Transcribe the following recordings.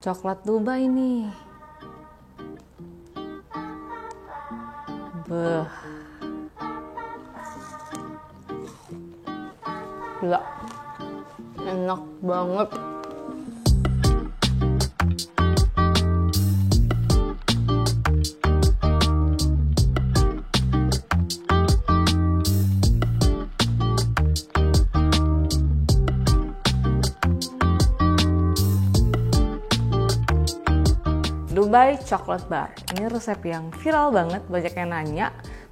Coklat Dubai nih. Beh. Gila. Enak banget. Dubai Chocolate Bar. Ini resep yang viral banget, banyak yang nanya.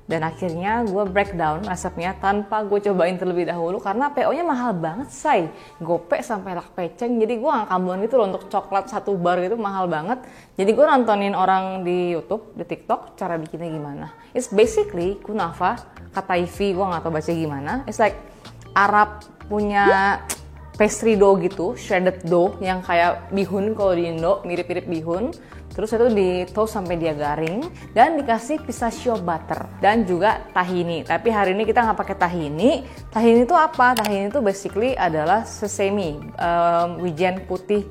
Dan akhirnya gue breakdown resepnya tanpa gue cobain terlebih dahulu karena PO-nya mahal banget, say. Gope sampai lak peceng, jadi gue gak kambuhan gitu loh untuk coklat satu bar gitu, mahal banget. Jadi gue nontonin orang di YouTube, di TikTok, cara bikinnya gimana. It's basically kunafa, kata Ivy, gue gak tau baca gimana. It's like Arab punya pastry dough gitu, shredded dough yang kayak bihun kalau di Indo, mirip-mirip bihun. Terus itu di toast sampai dia garing dan dikasih pistachio butter dan juga tahini. Tapi hari ini kita nggak pakai tahini. Tahini itu apa? Tahini itu basically adalah sesame, wijen putih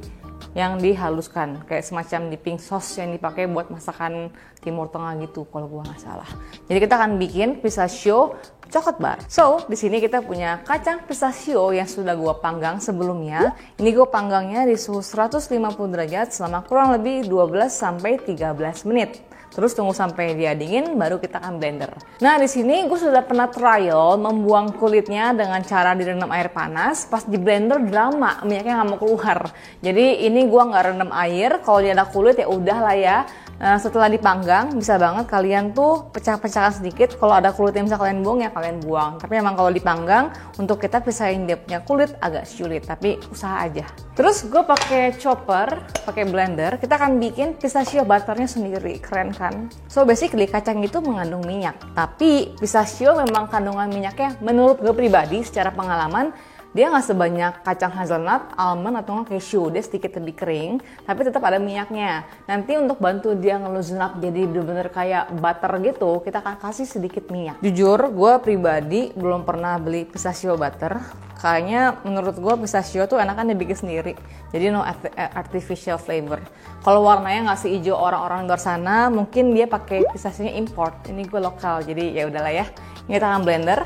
yang dihaluskan, kayak semacam dipping sauce yang dipakai buat masakan Timur Tengah gitu kalau gua nggak salah. Jadi kita akan bikin pistachio chocolate bar. So, di sini kita punya kacang pistachio yang sudah gua panggang sebelumnya. Ini gua panggangnya di suhu 150 derajat selama kurang lebih 12 sampai 13 menit. Terus tunggu sampai dia dingin, baru kita akan blender. Nah, di sini gue sudah pernah trial membuang kulitnya dengan cara direndam air panas. Pas di blender drama, minyaknya nggak mau keluar. Jadi ini gue nggak rendam air. Kalau dia ada kulit ya udah lah ya. Setelah dipanggang, bisa banget kalian tuh pecah-pecahkan sedikit. Kalau ada kulit yang bisa kalian buang ya kalian buang. Tapi memang kalau dipanggang, untuk kita pisahin dia punya kulit agak sulit. Tapi usaha aja. Terus gue pakai chopper, pakai blender. Kita akan bikin pistachio butternya sendiri. Keren kan? So basically kacang itu mengandung minyak. Tapi pistachio memang kandungan minyaknya menurut gue pribadi secara pengalaman dia nggak sebanyak kacang hazelnut, almond, atau nggak cashew. Dia sedikit lebih kering, tapi tetap ada minyaknya. Nanti untuk bantu dia nge-loosen up jadi bener-bener kayak butter gitu, kita akan kasih sedikit minyak. Jujur, gue pribadi belum pernah beli pistachio butter. Kayaknya menurut gue pistachio tuh enakan dibikin sendiri. Jadi no artificial flavor. Kalau warnanya nggak sehijau orang-orang luar sana, mungkin dia pakai pistachionya import. Ini gue lokal, jadi ya udahlah ya. Ini kita akan blender.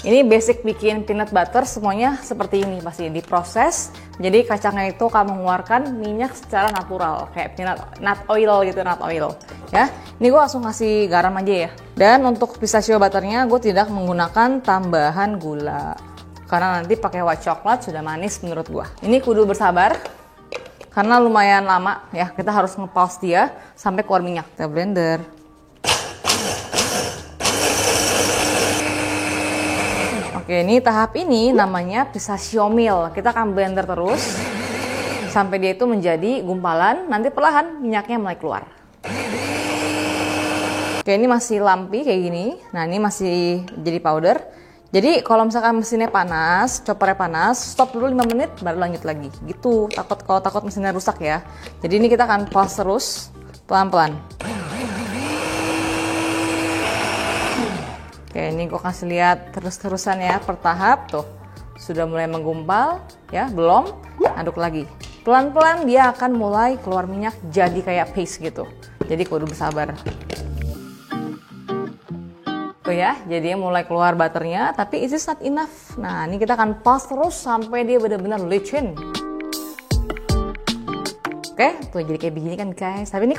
Ini basic bikin peanut butter, semuanya seperti ini pasti diproses. Jadi kacangnya itu akan mengeluarkan minyak secara natural, kayak nut oil gitu, nut oil. Ya, ini gue langsung kasih garam aja ya. Dan untuk pistachio butternya gue tidak menggunakan tambahan gula. Karena nanti pakai white chocolate sudah manis menurut gue. Ini kudu bersabar, karena lumayan lama ya. Kita harus nge-pause dia sampai keluar minyak. Kita blender. Oke, ini tahap ini namanya pistachio meal. Kita akan blender terus sampai dia itu menjadi gumpalan. Nanti perlahan minyaknya mulai keluar. Oke, ini masih lumpy kayak gini. Nah, ini masih jadi powder. Jadi kalau misalkan mesinnya panas, choppernya panas, stop dulu 5 menit baru lanjut lagi. Gitu. Kalau takut mesinnya rusak ya. Jadi ini kita akan pause terus pelan-pelan. Oke, ini gue kasih lihat terus-terusan ya per tahap tuh. Sudah mulai menggumpal ya, belum? Aduk lagi. Pelan-pelan dia akan mulai keluar minyak jadi kayak paste gitu. Jadi kudu bersabar. Tuh ya, jadi mulai keluar butternya, tapi it is not enough. Nah, ini kita akan pause terus sampai dia benar-benar licin. Oke, tuh jadi kayak begini kan guys. Tapi ini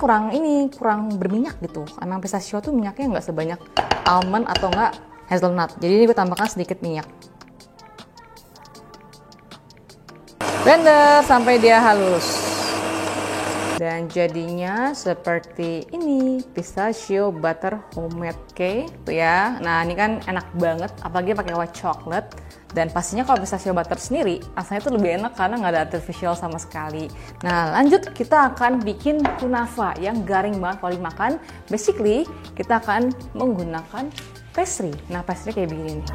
kurang berminyak gitu. Emang pistachio tuh minyaknya nggak sebanyak almond atau nggak hazelnut. Jadi ini gue tambahkan sedikit minyak. Blender sampai dia halus. Dan jadinya seperti ini, pistachio butter homemade cake tuh ya. Nah, ini kan enak banget, apalagi pakai white chocolate. Dan pastinya kalau pistachio butter sendiri, rasanya tuh lebih enak karena nggak ada artificial sama sekali. Nah, lanjut kita akan bikin kunafa yang garing banget kalau dimakan. Basically, kita akan menggunakan pastry. Nah, pastry kayak begini nih.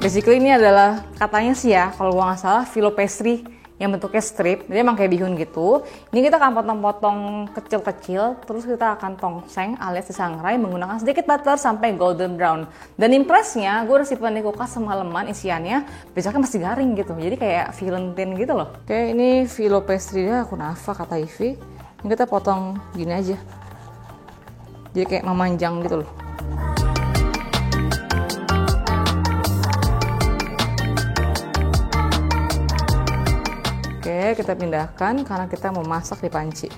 Basically ini adalah katanya sih ya, kalau gua nggak salah, filo pastry yang bentuknya strip, jadi emang kayak bihun gitu. Ini kita akan potong-potong kecil-kecil, terus kita akan tongseng alias disangrai menggunakan sedikit butter sampai golden brown. Dan impresnya, gue udah simpan di kulkas semalaman isiannya, besoknya masih garing gitu, jadi kayak Valentine gitu loh. Oke, ini filo pastry dia kunafa kata Ivy. Ini kita potong gini aja, jadi kayak memanjang gitu loh. Oke, kita pindahkan karena kita mau masak di panci.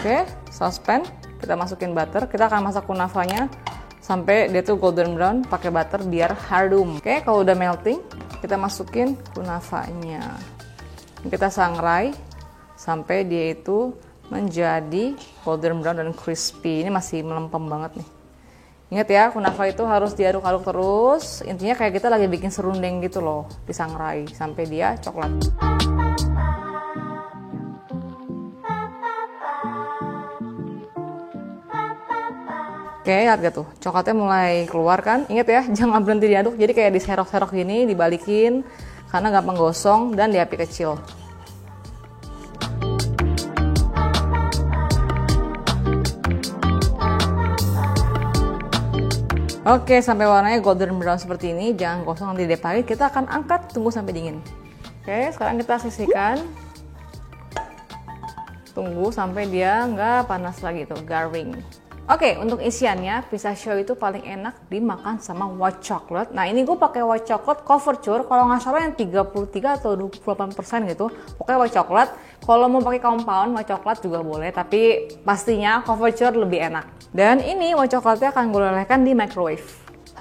Oke, saucepan, kita masukin butter. Kita akan masak kunafanya sampai dia tuh golden brown pakai butter biar harum. Oke, kalau udah melting, kita masukin kunafanya. Kita sangrai sampai dia itu menjadi golden brown dan crispy. Ini masih melempem banget nih. Ingat ya, kunafa itu harus diaduk-aduk terus. Intinya kayak kita lagi bikin serundeng gitu loh, disangrai sampai dia coklat. Oke, lihat gak tuh, coklatnya mulai keluar kan? Ingat ya, jangan berhenti diaduk. Jadi kayak diserok-serok gini, dibalikin karena gampang gosong dan di api kecil. Oke, sampai warnanya golden brown seperti ini, jangan gosong nanti dia pahit. Kita akan angkat, tunggu sampai dingin. Oke, sekarang kita sisihkan. Tunggu sampai dia nggak panas lagi tuh, garing. Oke, untuk isiannya pistachio itu paling enak dimakan sama white chocolate. Nah, ini gue pakai white chocolate couverture. Kalau nggak salah yang 33 atau 28% gitu. Pokoknya white chocolate. Kalau mau pakai compound white chocolate juga boleh, tapi pastinya couverture lebih enak. Dan ini white chocolate-nya akan gue lelehkan di microwave.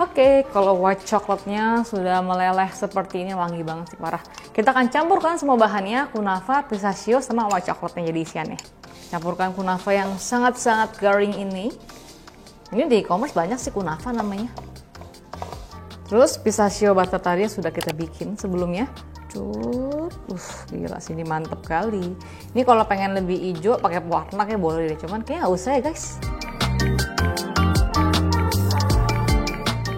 Oke, kalau white chocolate-nya sudah meleleh seperti ini, wangi banget sih, parah. Kita akan campurkan semua bahannya, kunafa, pistachio, sama white chocolate-nya jadi isiannya. Campurkan kunafa yang sangat-sangat garing ini. Ini di e-commerce banyak sih kunafa namanya. Terus pistachio butter tadi sudah kita bikin sebelumnya. Cut, gila sih, ini mantep kali. Ini kalau pengen lebih hijau pakai pewarna kayak boleh deh, cuman kayaknya nggak usah ya guys.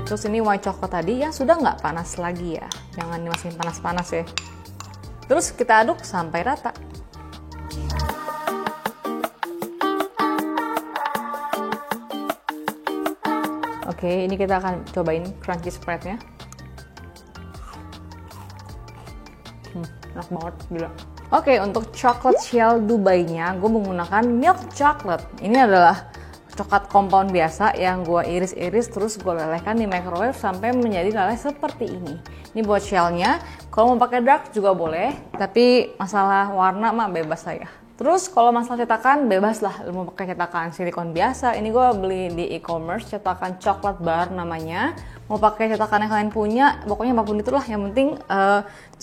Terus ini white chocolate tadi yang sudah nggak panas lagi ya, jangan dimasukin panas-panas ya. Terus kita aduk sampai rata. Oke, ini kita akan cobain crunchy spreadnya. Enak banget, gila. Oke, untuk chocolate shell Dubai-nya, gue menggunakan milk chocolate. Ini adalah coklat compound biasa yang gue iris-iris terus gue lelehkan di microwave sampai menjadi leleh seperti ini. Ini buat shellnya. Kalau mau pakai dark juga boleh, tapi masalah warna mah bebas saya. Terus kalau masalah cetakan, bebas lah mau pakai cetakan silikon biasa. Ini gue beli di e-commerce, cetakan coklat bar namanya. Mau pakai cetakan yang kalian punya, pokoknya apapun itulah. Yang penting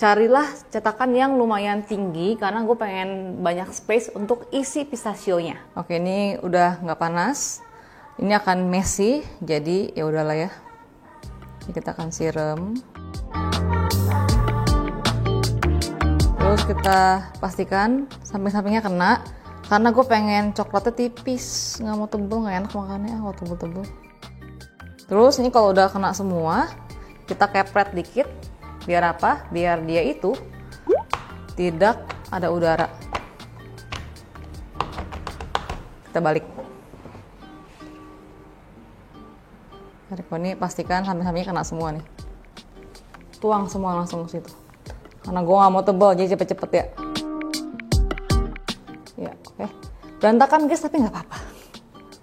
carilah cetakan yang lumayan tinggi karena gue pengen banyak space untuk isi pistachio-nya. Oke, ini udah nggak panas. Ini akan messy, jadi ya udahlah ya. Ini kita akan siram. Terus kita pastikan samping-sampingnya kena, karena gue pengen coklatnya tipis, nggak mau tebel, nggak enak makannya kalau tebel-tebel. Terus ini kalau udah kena semua, kita kepret dikit, biar apa? Biar dia itu tidak ada udara. Kita balik. Ini pastikan samping-sampingnya kena semua nih. Tuang semua langsung ke situ. Karena gue gak mau tebal, jadi cepet-cepet ya. Ya, oke. Berantakan guys, tapi gak apa-apa.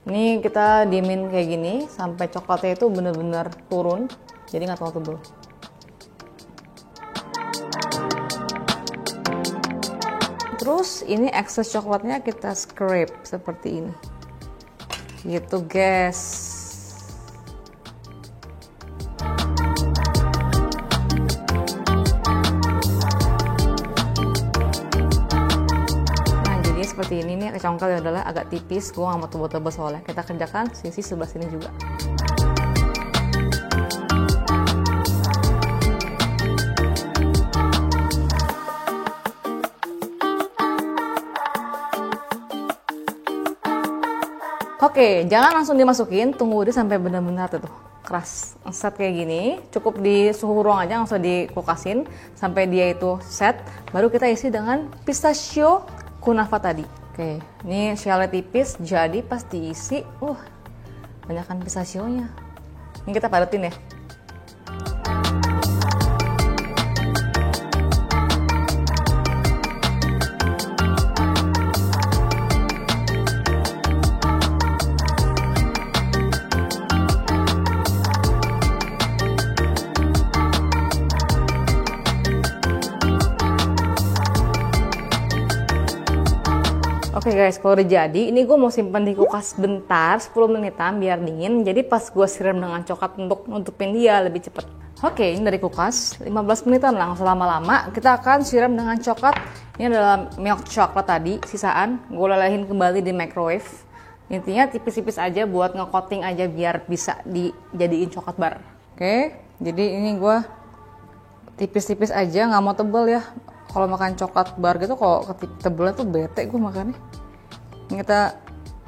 Ini kita diemin kayak gini, sampai coklatnya itu bener-bener turun. Jadi gak terlalu tebal. Terus ini excess coklatnya kita scrape seperti ini. Gitu guys. Seperti ini nih, congkel adalah agak tipis, gue gak mau tebel-tebel soalnya. Kita kerjakan sisi sebelah sini juga. Oke, jangan langsung dimasukin, tunggu dia sampai benar-benar tuh. keras set kayak gini, cukup di suhu ruang aja, nggak usah dikulkasin sampai dia itu set. Baru kita isi dengan pistachio kunafa tadi. Oke, ini shellnya tipis, jadi pas diisi, banyakkan pistachionya. Ini kita padetin ya. Oke guys, kalau udah jadi, ini gue mau simpan di kulkas bentar, 10 menitan biar dingin. Jadi pas gue siram dengan coklat untuk nutupin dia lebih cepet. Oke, ini dari kulkas, 15 menitan lah, nggak usah lama-lama. Kita akan siram dengan coklat. Ini adalah milk coklat tadi, sisaan. Gue lelehin kembali di microwave. Intinya tipis-tipis aja buat nge-coating aja biar bisa dijadiin coklat bar. Oke, jadi ini gue tipis-tipis aja, nggak mau tebel ya. Kalau makan coklat bar gitu, kalau tebelnya tuh bete gue makannya. Ini kita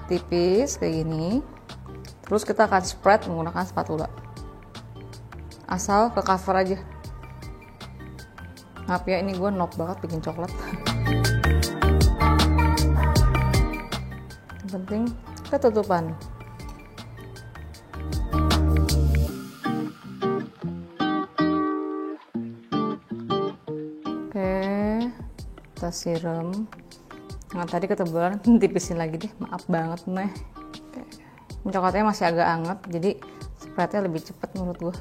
tipis kayak gini. Terus kita akan spread menggunakan spatula. Asal ke cover aja. Maaf ya, ini gue noob banget bikin coklat. Yang penting ketutupan. Kita siram. Nah, tadi ketebalan, tipisin lagi deh, maaf banget nih. Coklatnya masih agak anget, jadi spreadnya lebih cepat menurut gue.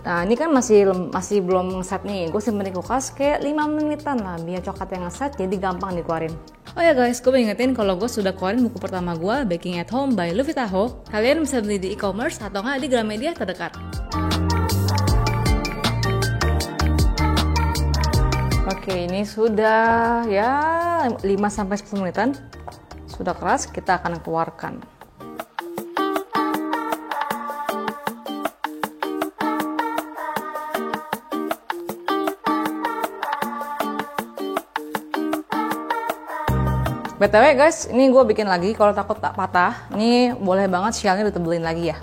Nah, ini kan masih belum ngeset nih. Gue simpen di kulkas kayak 5 menitan lah biar coklatnya ngeset, jadi gampang dikeluarin. Oh ya guys, gue ingetin kalau gue sudah keluarin buku pertama gue, Baking at Home by Luffy Taho. Kalian bisa beli di e-commerce atau nggak di Gramedia terdekat. Oke, ini sudah ya 5-10 menitan. Sudah keras, kita akan keluarkan. BTW guys, ini gue bikin lagi kalau takut tak patah. Ini boleh banget shellnya ditebelin lagi ya.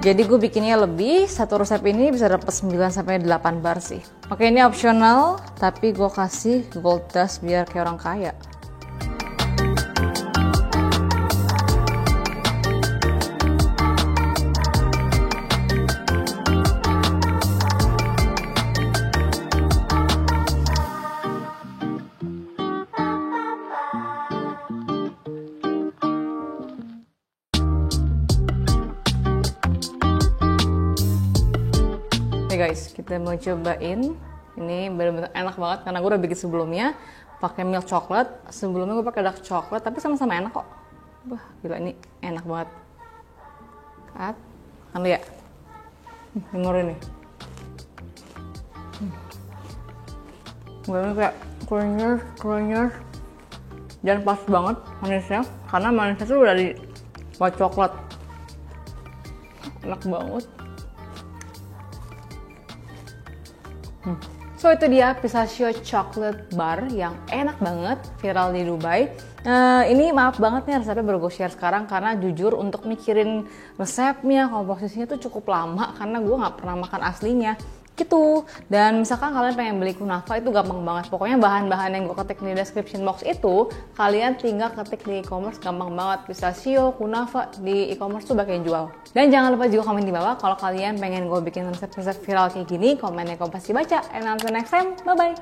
Jadi gue bikinnya lebih, satu resep ini bisa dapat 9-8 bar sih. Oke, ini optional, tapi gue kasih gold dust biar kayak orang kaya. Nih guys, kita mau cobain. Ini benar-benar enak banget karena gue udah bikin sebelumnya pakai milk coklat. Sebelumnya gue pakai dark coklat, tapi sama-sama enak kok. Wah, gila ini enak banget. Kan lu ya? Dengerin nih. Gue kayak kerenyes dan pas banget manisnya, karena manisnya tuh udah di white coklat. Enak banget. So itu dia pistachio chocolate bar yang enak banget, viral di Dubai. Ini maaf banget nih resepnya baru gue share sekarang karena jujur untuk mikirin resepnya, komposisinya tuh cukup lama karena gue nggak pernah makan aslinya gitu. Dan misalkan kalian pengen beli kunafa itu gampang banget. Pokoknya bahan-bahan yang gue ketik di description box itu kalian tinggal ketik di e-commerce, gampang banget. Pistachio, kunafa di e-commerce tuh bakal jual. Dan jangan lupa juga komen di bawah kalau kalian pengen gue bikin resep-resep viral kayak gini, komennya gue pasti baca. And until next time, bye bye.